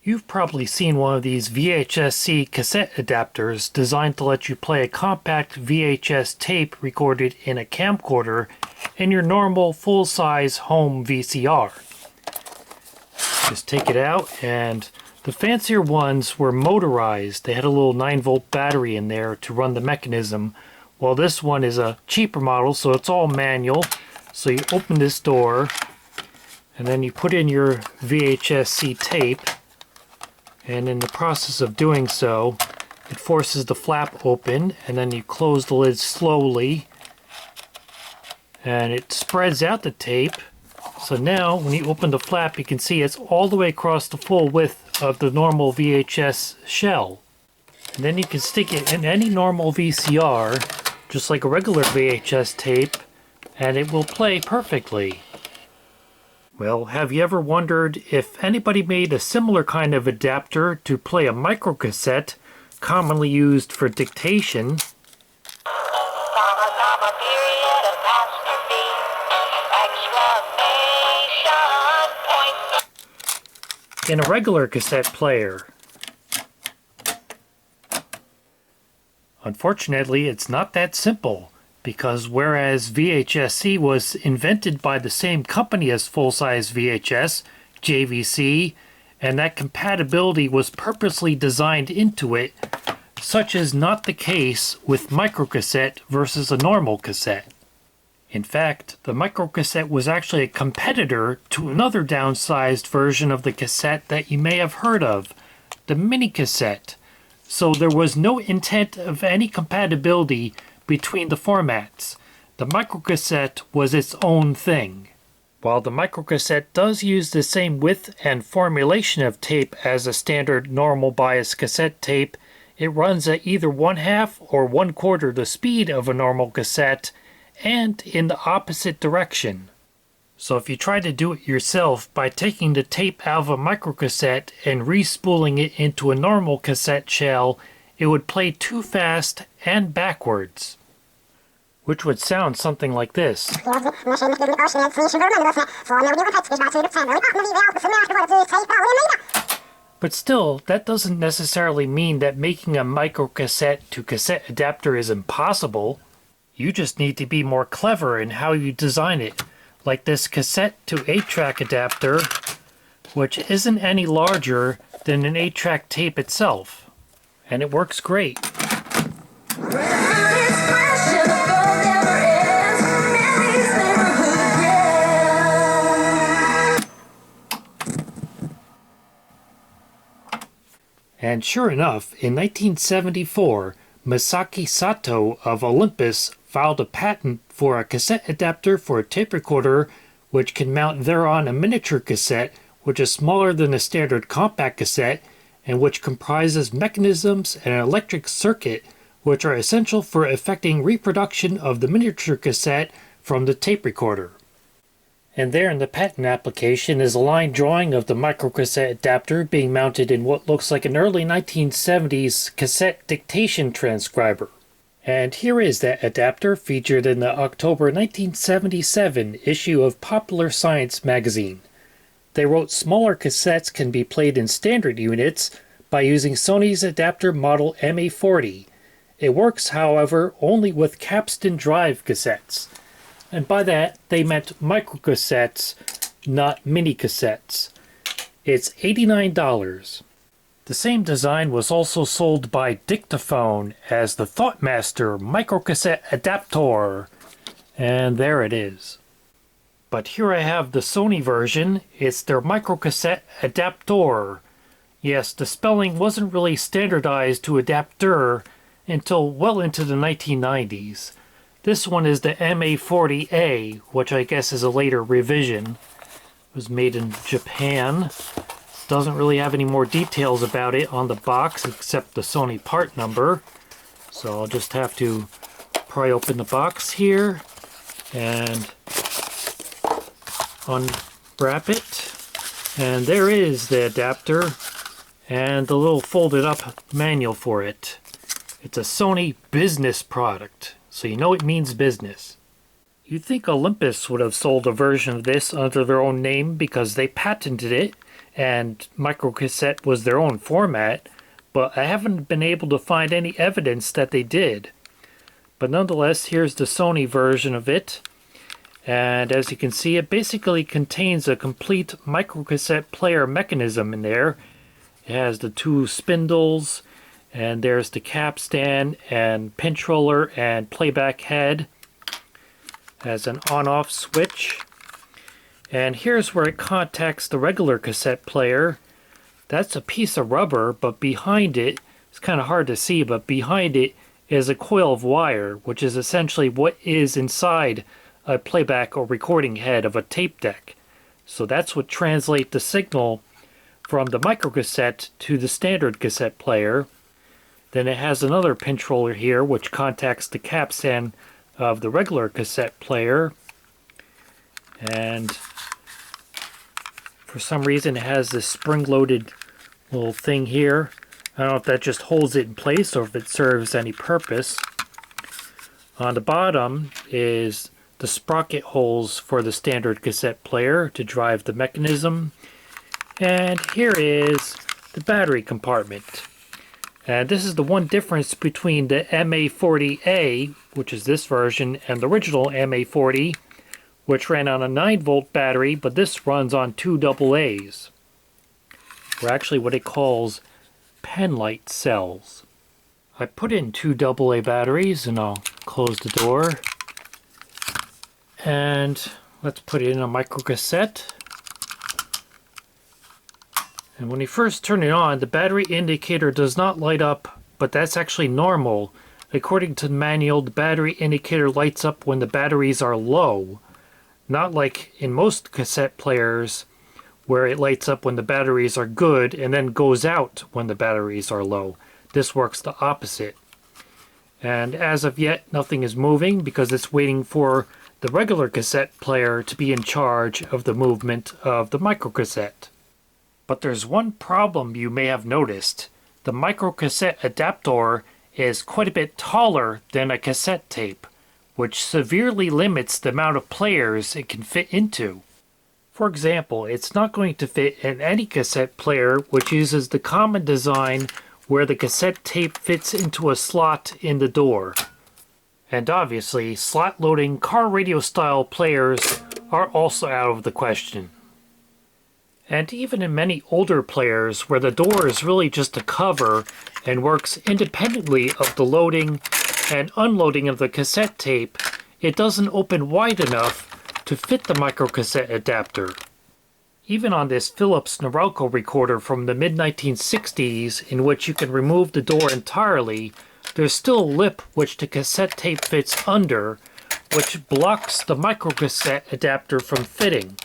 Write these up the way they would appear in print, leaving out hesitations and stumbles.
You've probably seen one of these VHS-C cassette adapters designed to let you play a compact VHS tape recorded in a camcorder in your normal full-size home VCR. Just take it out, and the fancier ones were motorized. They had a little 9-volt battery in there to run the mechanism, while this one is a cheaper model, so it's all manual. So you open this door, and then you put in your VHS-C tape, and in the process of doing so, it forces the flap open, and then you close the lid slowly, and it spreads out the tape. So now, when you open the flap, you can see it's all the way across the full width of the normal VHS shell. And then you can stick it in any normal VCR, just like a regular VHS tape, and it will play perfectly. Well, have you ever wondered if anybody made a similar kind of adapter to play a microcassette, commonly used for dictation? In a regular cassette player? Unfortunately, it's not that simple, because whereas VHS-C was invented by the same company as full-size VHS, JVC, and that compatibility was purposely designed into it, such is not the case with microcassette versus a normal cassette. In fact, the microcassette was actually a competitor to another downsized version of the cassette that you may have heard of, the minicassette. So there was no intent of any compatibility between the formats. The microcassette was its own thing. While the microcassette does use the same width and formulation of tape as a standard normal bias cassette tape, it runs at either 1/2 or 1/4 the speed of a normal cassette, and in the opposite direction. So if you try to do it yourself by taking the tape out of a microcassette and re-spooling it into a normal cassette shell, it would play too fast and backwards, which would sound something like this. But still, that doesn't necessarily mean that making a microcassette to cassette adapter is impossible. You just need to be more clever in how you design it, like this cassette to 8-track adapter, which isn't any larger than an 8-track tape itself. And it works great. And sure enough, in 1974, Masaki Sato of Olympus filed a patent for a cassette adapter for a tape recorder which can mount thereon a miniature cassette which is smaller than a standard compact cassette and which comprises mechanisms and an electric circuit which are essential for effecting reproduction of the miniature cassette from the tape recorder. And there in the patent application is a line drawing of the microcassette adapter being mounted in what looks like an early 1970s cassette dictation transcriber. And here is that adapter featured in the October 1977 issue of Popular Science magazine. They wrote smaller cassettes can be played in standard units by using Sony's adapter model MA40. It works, however, only with capstan drive cassettes. And by that, they meant microcassettes, not mini cassettes. It's $89. The same design was also sold by Dictaphone as the Thoughtmaster Microcassette Adaptor. And there it is. But here I have the Sony version. It's their Microcassette Adaptor. Yes, the spelling wasn't really standardized to adapter until well into the 1990s. This one is the MA40A, which I guess is a later revision. It was made in Japan. Doesn't really have any more details about it on the box except the Sony part number. So I'll just have to pry open the box here and unwrap it. And there is the adapter and the little folded up manual for it. It's a Sony business product, so you know it means business. You'd think Olympus would have sold a version of this under their own name because they patented it, and microcassette was their own format, but I haven't been able to find any evidence that they did. But nonetheless, here's the Sony version of it. And as you can see, it basically contains a complete microcassette player mechanism in there. It has the two spindles, and there's the capstan and pinch roller and playback head. It has an on-off switch. And here's where it contacts the regular cassette player. That's a piece of rubber, but behind it, it's kind of hard to see, but behind it is a coil of wire, which is essentially what is inside a playback or recording head of a tape deck. So that's what translates the signal from the microcassette to the standard cassette player. Then it has another pinch roller here which contacts the capstan of the regular cassette player. And for some reason it has this spring-loaded little thing here. I don't know if that just holds it in place or if it serves any purpose. On the bottom is the sprocket holes for the standard cassette player to drive the mechanism. And here is the battery compartment. And this is the one difference between the MA40A, which is this version, and the original MA40, which ran on a 9-volt battery, but this runs on 2 AA's. Or actually what it calls penlight cells. I put in 2 AA batteries, and I'll close the door. And let's put it in a microcassette. And when you first turn it on, the battery indicator does not light up, but that's actually normal. According to the manual, the battery indicator lights up when the batteries are low. Not like in most cassette players, where it lights up when the batteries are good and then goes out when the batteries are low. This works the opposite. And as of yet, nothing is moving because it's waiting for the regular cassette player to be in charge of the movement of the microcassette. But there's one problem you may have noticed. The microcassette adapter is quite a bit taller than a cassette tape, which severely limits the amount of players it can fit into. For example, it's not going to fit in any cassette player which uses the common design where the cassette tape fits into a slot in the door. And obviously, slot-loading car radio style players are also out of the question. And even in many older players where the door is really just a cover and works independently of the loading and unloading of the cassette tape, it doesn't open wide enough to fit the microcassette adapter. Even on this Philips Norelco recorder from the mid-1960s, in which you can remove the door entirely, there's still a lip which the cassette tape fits under, which blocks the microcassette adapter from fitting.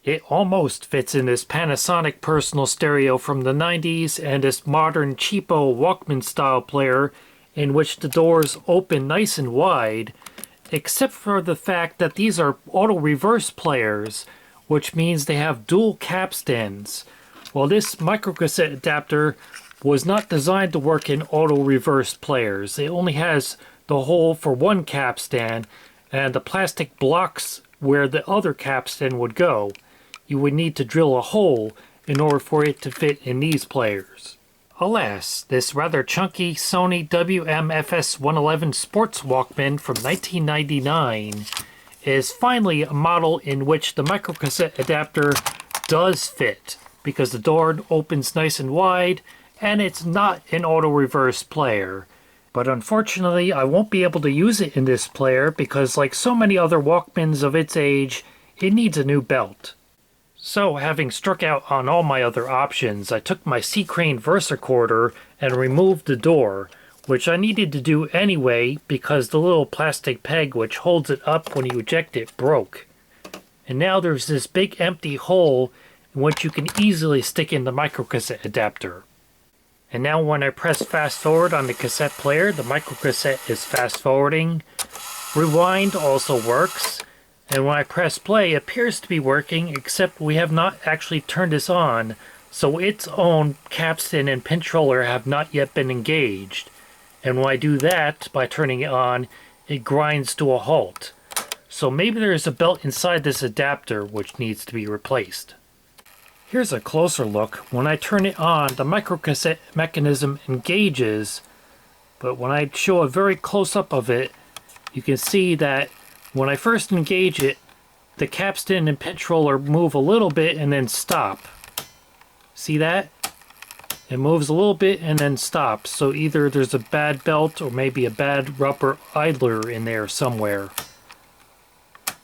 It almost fits in this Panasonic personal stereo from the 90s and this modern cheapo Walkman style player in which the doors open nice and wide, except for the fact that these are auto reverse players, which means they have dual capstans. While this microcassette adapter was not designed to work in auto reverse players. It only has the hole for one capstan and the plastic blocks where the other capstan would go. You would need to drill a hole in order for it to fit in these players. Alas, this rather chunky Sony WM-FS111 Sports Walkman from 1999 is finally a model in which the microcassette adapter does fit, because the door opens nice and wide and it's not an auto reverse player. But unfortunately, I won't be able to use it in this player because, like so many other Walkmans of its age, it needs a new belt. So, having struck out on all my other options, I took my C-Crane VersaCorder and removed the door, which I needed to do anyway because the little plastic peg which holds it up when you eject it broke. And now there's this big empty hole in which you can easily stick in the microcassette adapter. And now when I press fast forward on the cassette player, the microcassette is fast forwarding. Rewind also works. And when I press play, it appears to be working, except we have not actually turned this on, so its own capstan and pinch roller have not yet been engaged. And when I do that, by turning it on, it grinds to a halt. So maybe there is a belt inside this adapter which needs to be replaced. Here's a closer look. When I turn it on, the microcassette mechanism engages, but when I show a very close-up of it, you can see that when I first engage it, the capstan and pinch roller move a little bit and then stop. See that? It moves a little bit and then stops. So either there's a bad belt or maybe a bad rubber idler in there somewhere.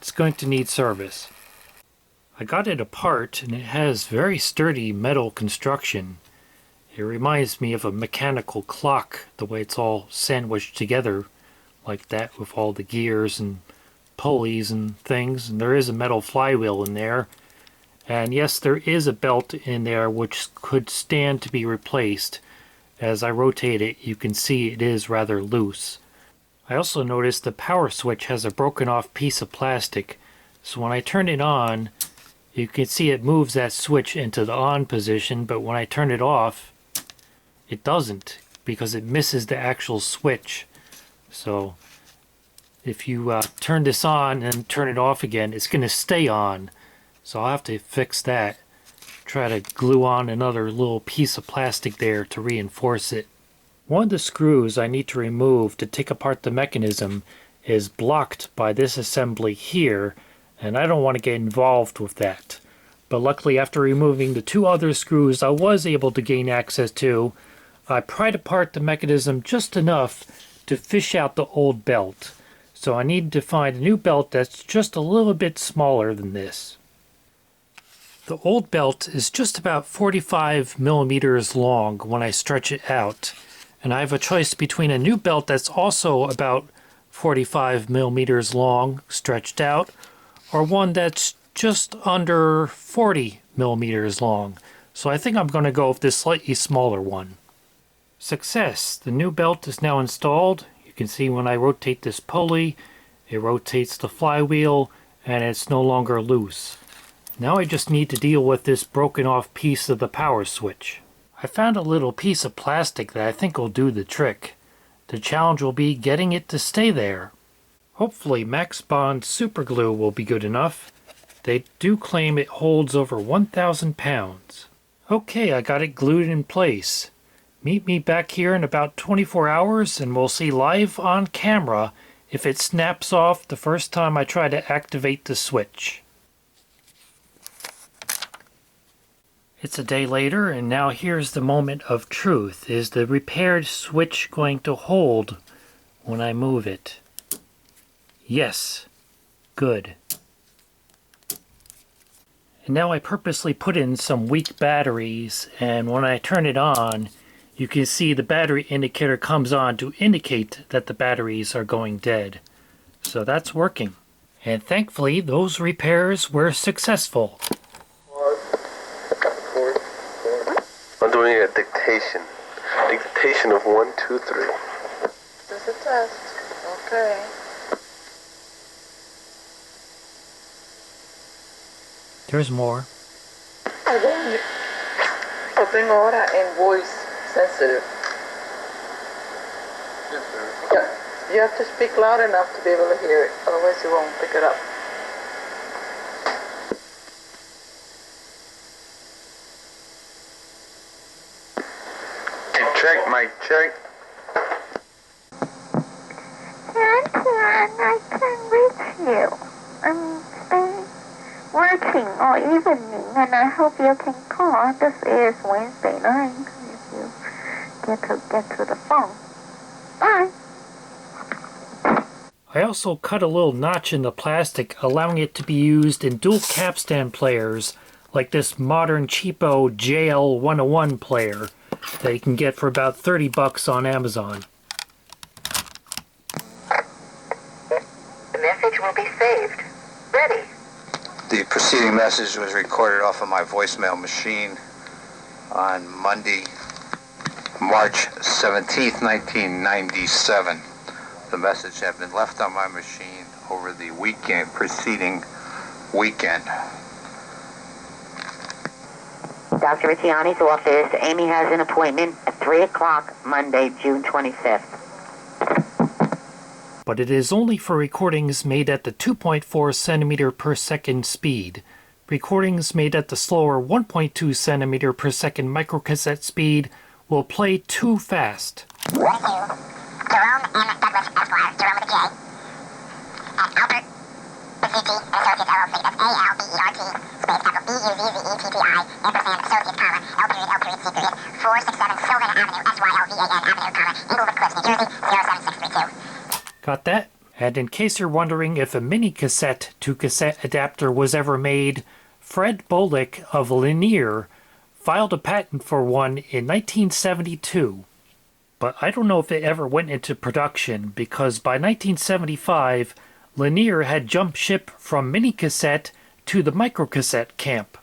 It's going to need service. I got it apart and it has very sturdy metal construction. It reminds me of a mechanical clock, the way it's all sandwiched together like that with all the gears and pulleys and things. And there is a metal flywheel in there. And yes, there is a belt in there which could stand to be replaced. As I rotate it, you can see it is rather loose. I also noticed the power switch has a broken off piece of plastic. So when I turn it on, you can see it moves that switch into the on position, but when I turn it off, it doesn't, because it misses the actual switch. So if you turn this on and turn it off again, it's going to stay on. So I'll have to fix that. Try to glue on another little piece of plastic there to reinforce it. One of the screws I need to remove to take apart the mechanism is blocked by this assembly here, and I don't want to get involved with that. But luckily, after removing the two other screws I was able to gain access to, I pried apart the mechanism just enough to fish out the old belt. So I need to find a new belt that's just a little bit smaller than this. The old belt is just about 45 millimeters long when I stretch it out, and I have a choice between a new belt that's also about 45 millimeters long stretched out, or one that's just under 40 millimeters long. So I think I'm going to go with this slightly smaller one. Success! The new belt is now installed. You can see when I rotate this pulley, it rotates the flywheel and it's no longer loose. Now I just need to deal with this broken off piece of the power switch. I found a little piece of plastic that I think will do the trick. The challenge will be getting it to stay there. Hopefully Max Bond super glue will be good enough. They do claim it holds over 1,000 pounds. Okay, I got it glued in place. Meet me back here in about 24 hours and we'll see live on camera if it snaps off the first time I try to activate the switch. It's a day later and now here's the moment of truth. Is the repaired switch going to hold when I move it? Yes. Good. And now I purposely put in some weak batteries, and when I turn it on, you can see the battery indicator comes on to indicate that the batteries are going dead. So that's working. And thankfully, those repairs were successful. I'm doing a dictation. Dictation of 1, 2, 3. This is a test. Okay. There's more. Lo tengo ahora en voice sensitive. Yes, sir. Yeah. You have to speak loud enough to be able to hear it, otherwise you won't pick it up. Check, mic check. I can reach you. I'm working all evening, and I hope you can call. This is Wednesday night if you get to the phone. Bye. I also cut a little notch in the plastic, allowing it to be used in dual capstan players, like this modern cheapo JL101 player that you can get for about $30 on Amazon. The message will be saved. Ready. The preceding message was recorded off of my voicemail machine on Monday, March 17th, 1997. The message had been left on my machine over the preceding weekend. Dr. Ricciani's office. Amy has an appointment at 3 o'clock Monday, June 25th. But it is only for recordings made at the 2.4 centimeter per second speed. Recordings made at the slower 1.2 centimeter per second microcassette speed will play too fast. Jerome and Douglas Esquire, Jerome with a J, and Albert Bizzuti and Associates LLC, that's A-L-B-E-R-T, space capital B-U-Z-Z-E-T-T-I, ampersand, Associates, comma, L period, L period, C period, 467 Sylvan Avenue, S-Y-L-V-A-N Avenue, comma, Englewood Cliffs, New Jersey, 07632. Got that? And in case you're wondering if a mini cassette to cassette adapter was ever made, Fred Bolick of Linear filed a patent for one in 1972. But I don't know if it ever went into production because by 1975, Linear had jumped ship from mini cassette to the microcassette camp.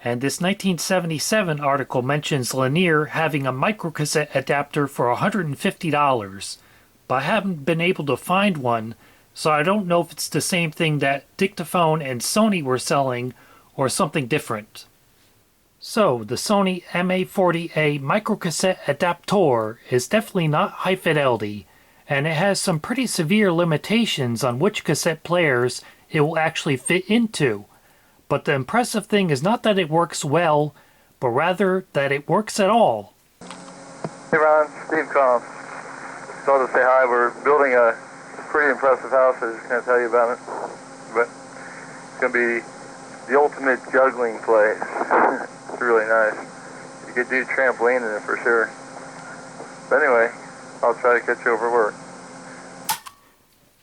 And this 1977 article mentions Linear having a microcassette adapter for $150. But I haven't been able to find one, so I don't know if it's the same thing that Dictaphone and Sony were selling or something different. So, the Sony MA40A microcassette adapter is definitely not high fidelity, and it has some pretty severe limitations on which cassette players it will actually fit into. But the impressive thing is not that it works well, but rather that it works at all. Hey Ron, Steve Combs. Thought to say hi. We're building a pretty impressive house. I just can't tell you about it, but it's going to be the ultimate juggling place. It's really nice. You could do trampoline in it for sure. But anyway, I'll try to catch you over work.